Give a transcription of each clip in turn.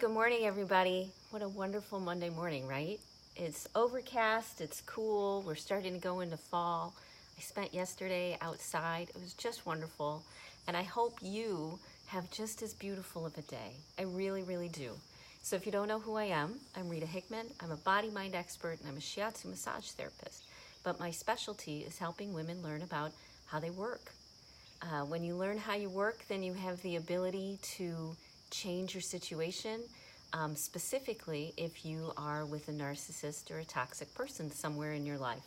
good morning, everybody. What a wonderful Monday morning, right? It's overcast, it's cool, we're starting to go into fall. I spent yesterday outside. It was just wonderful, and I hope you have just as beautiful of a day. I really, really do. So if you don't know who I am, I'm Rita Hickman. I'm a body-mind expert, and I'm a shiatsu massage therapist. But my specialty is helping women learn about how they work. When you learn how you work, then you have the ability to change your situation, specifically if you are with a narcissist or a toxic person somewhere in your life.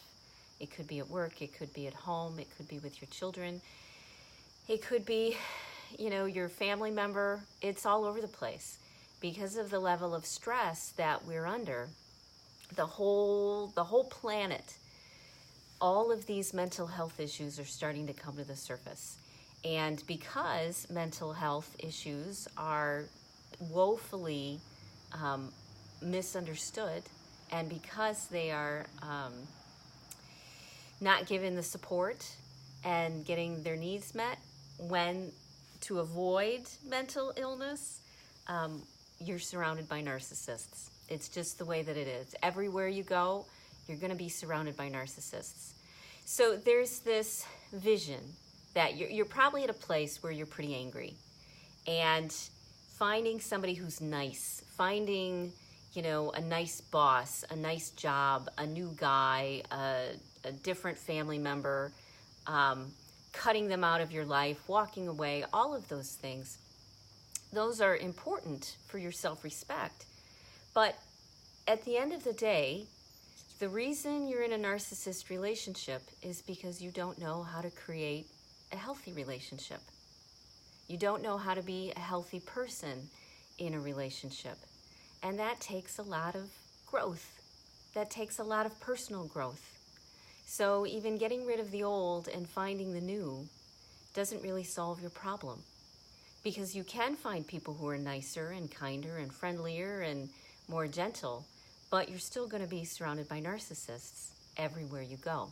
It could be at work, it could be at home, it could be with your children, it could be, your family member. It's all over the place because of the level of stress that we're under. The whole planet, all of these mental health issues are starting to come to the surface. And because mental health issues are woefully misunderstood, and because they are not given the support and getting their needs met when to avoid mental illness, you're surrounded by narcissists. It's just the way that it is. Everywhere you go, you're going to be surrounded by narcissists. So there's this vision that you're probably at a place where you're pretty angry, and finding somebody who's nice, finding, a nice boss, a nice job, a new guy, a different family member, cutting them out of your life, walking away, all of those things, those are important for your self-respect. But at the end of the day, the reason you're in a narcissist relationship is because you don't know how to create a healthy relationship. You don't know how to be a healthy person in a relationship. And that takes a lot of growth. That takes a lot of personal growth. So even getting rid of the old and finding the new doesn't really solve your problem. Because you can find people who are nicer and kinder and friendlier and more gentle, but you're still going to be surrounded by narcissists everywhere you go.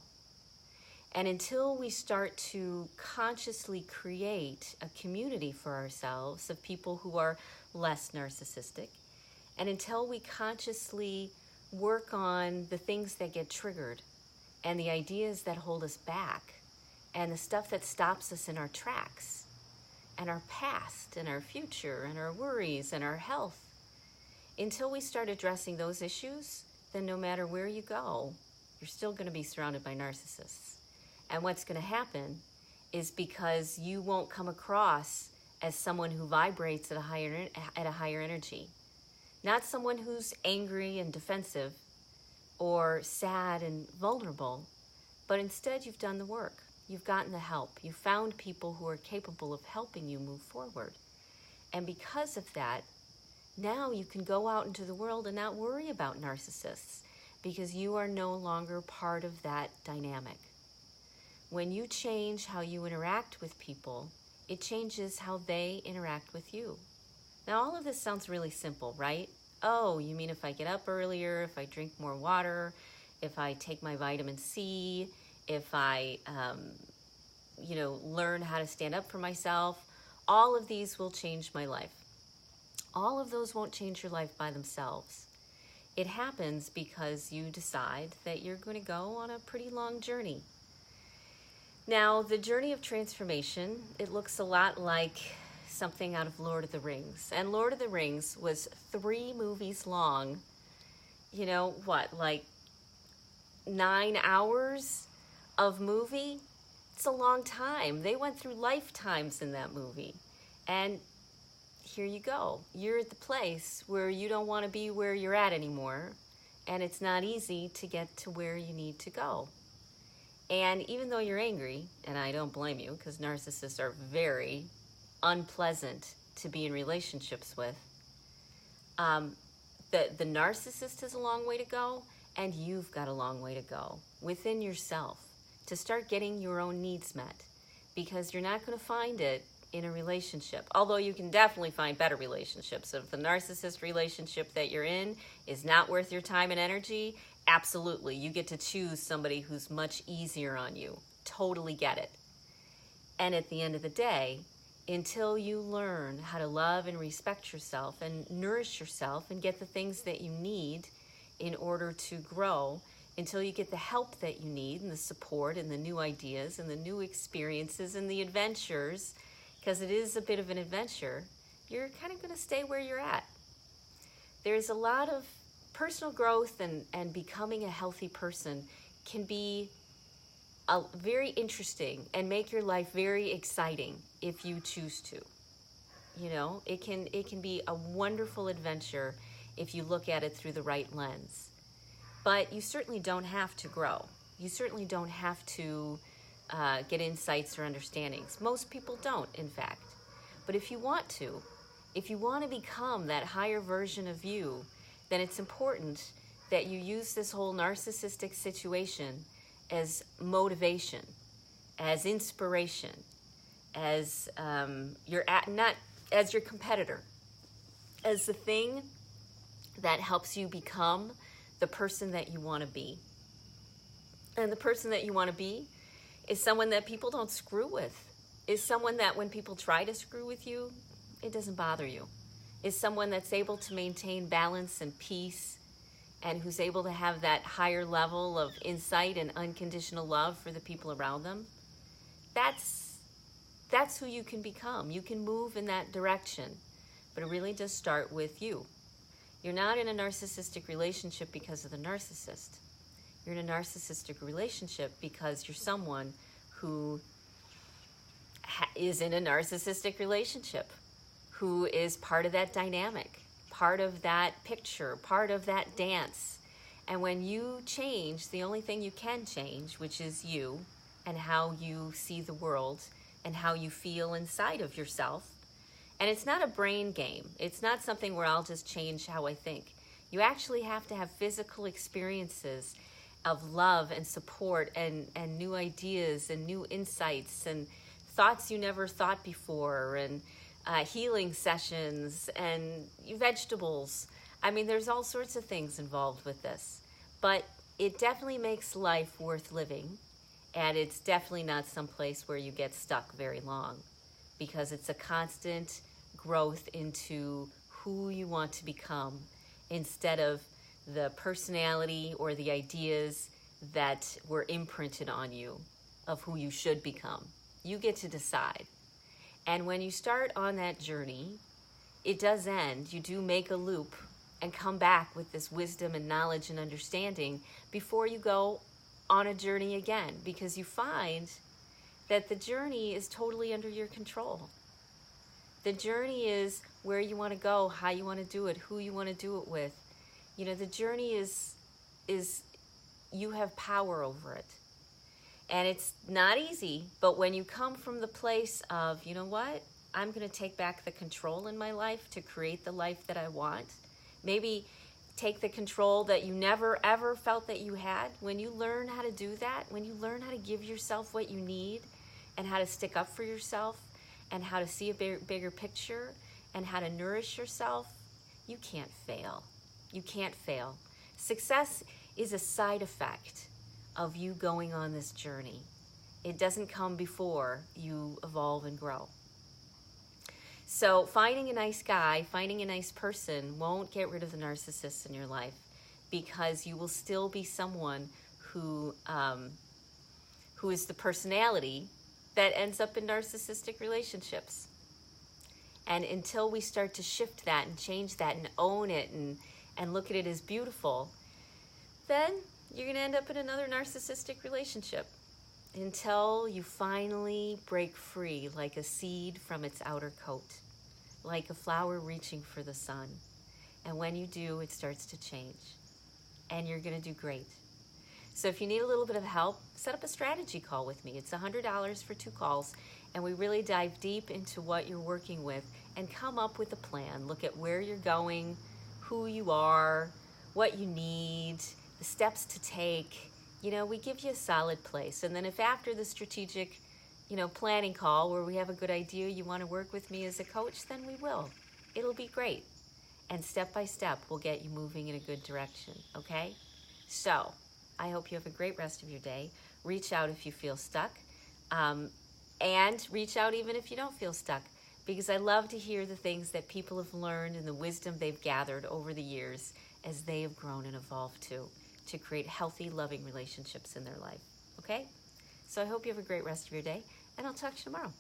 And until we start to consciously create a community for ourselves of people who are less narcissistic, and until we consciously work on the things that get triggered and the ideas that hold us back and the stuff that stops us in our tracks and our past and our future and our worries and our health, until we start addressing those issues, then no matter where you go, you're still going to be surrounded by narcissists. And what's going to happen is, because you won't come across as someone who vibrates at a higher energy, not someone who's angry and defensive or sad and vulnerable, but instead you've done the work. You've gotten the help. You found people who are capable of helping you move forward. And because of that, now you can go out into the world and not worry about narcissists, because you are no longer part of that dynamic. When you change how you interact with people, it changes how they interact with you. Now, all of this sounds really simple, right? Oh, you mean if I get up earlier, if I drink more water, if I take my vitamin C, if I, learn how to stand up for myself, all of these will change my life. All of those won't change your life by themselves. It happens because you decide that you're going to go on a pretty long journey. Now, the journey of transformation, it looks a lot like something out of Lord of the Rings. And Lord of the Rings was 3 movies long. Like 9 hours of movie? It's a long time. They went through lifetimes in that movie. And here you go. You're at the place where you don't want to be where you're at anymore. And it's not easy to get to where you need to go. And even though you're angry, and I don't blame you, because narcissists are very unpleasant to be in relationships with, the narcissist has a long way to go, and you've got a long way to go within yourself to start getting your own needs met, because you're not going to find it in a relationship. Although you can definitely find better relationships. If the narcissist relationship that you're in is not worth your time and energy, absolutely, you get to choose somebody who's much easier on you. Totally get it. And at the end of the day, until you learn how to love and respect yourself and nourish yourself and get the things that you need in order to grow, until you get the help that you need and the support and the new ideas and the new experiences and the adventures, because it is a bit of an adventure, you're kind of going to stay where you're at. There's a lot of personal growth, and becoming a healthy person can be very interesting and make your life very exciting if you choose to. You know, it can be a wonderful adventure if you look at it through the right lens. But you certainly don't have to grow. You certainly don't have to get insights or understandings. Most people don't, in fact. But if you want to become that higher version of you, then it's important that you use this whole narcissistic situation as motivation, as inspiration, as not as your competitor, as the thing that helps you become the person that you want to be. And the person that you want to be is someone that people don't screw with, is someone that when people try to screw with you, it doesn't bother you, is someone that's able to maintain balance and peace, and who's able to have that higher level of insight and unconditional love for the people around them. That's who you can become. You can move in that direction, but it really does start with you. You're not in a narcissistic relationship because of the narcissist. You're in a narcissistic relationship because you're someone who is in a narcissistic relationship, who is part of that dynamic, part of that picture, part of that dance. And when you change, the only thing you can change, which is you and how you see the world and how you feel inside of yourself. And it's not a brain game. It's not something where I'll just change how I think. You actually have to have physical experiences of love and support and new ideas and new insights and thoughts you never thought before, and healing sessions and vegetables. I mean, there's all sorts of things involved with this, but it definitely makes life worth living, and it's definitely not someplace where you get stuck very long, because it's a constant growth into who you want to become instead of the personality or the ideas that were imprinted on you of who you should become. You get to decide. And when you start on that journey, it does end. You do make a loop and come back with this wisdom and knowledge and understanding before you go on a journey again, because you find that the journey is totally under your control. The journey is where you want to go, how you want to do it, who you want to do it with. You know, the journey is you have power over it. And it's not easy, but when you come from the place of, you know what, I'm going to take back the control in my life to create the life that I want. Maybe take the control that you never ever felt that you had. When you learn how to do that, when you learn how to give yourself what you need and how to stick up for yourself and how to see a bigger picture and how to nourish yourself, you can't fail. You can't fail. Success is a side effect of you going on this journey. It doesn't come before you evolve and grow. So finding a nice guy, finding a nice person won't get rid of the narcissists in your life, because you will still be someone who is the personality that ends up in narcissistic relationships. And until we start to shift that and change that and own it and look at it as beautiful, then you're going to end up in another narcissistic relationship until you finally break free like a seed from its outer coat, like a flower reaching for the sun. And when you do, it starts to change, and you're going to do great. So if you need a little bit of help, set up a strategy call with me. It's $100 for 2 calls, and we really dive deep into what you're working with and come up with a plan. Look at where you're going, who you are, what you need, the steps to take. You know, we give you a solid place. And then if after the strategic, planning call where we have a good idea you want to work with me as a coach, then we will. It'll be great. And step by step, we'll get you moving in a good direction, okay? So I hope you have a great rest of your day. Reach out if you feel stuck. And reach out even if you don't feel stuck, because I love to hear the things that people have learned and the wisdom they've gathered over the years as they have grown and evolved too, to create healthy, loving relationships in their life. Okay? So I hope you have a great rest of your day, and I'll talk to you tomorrow.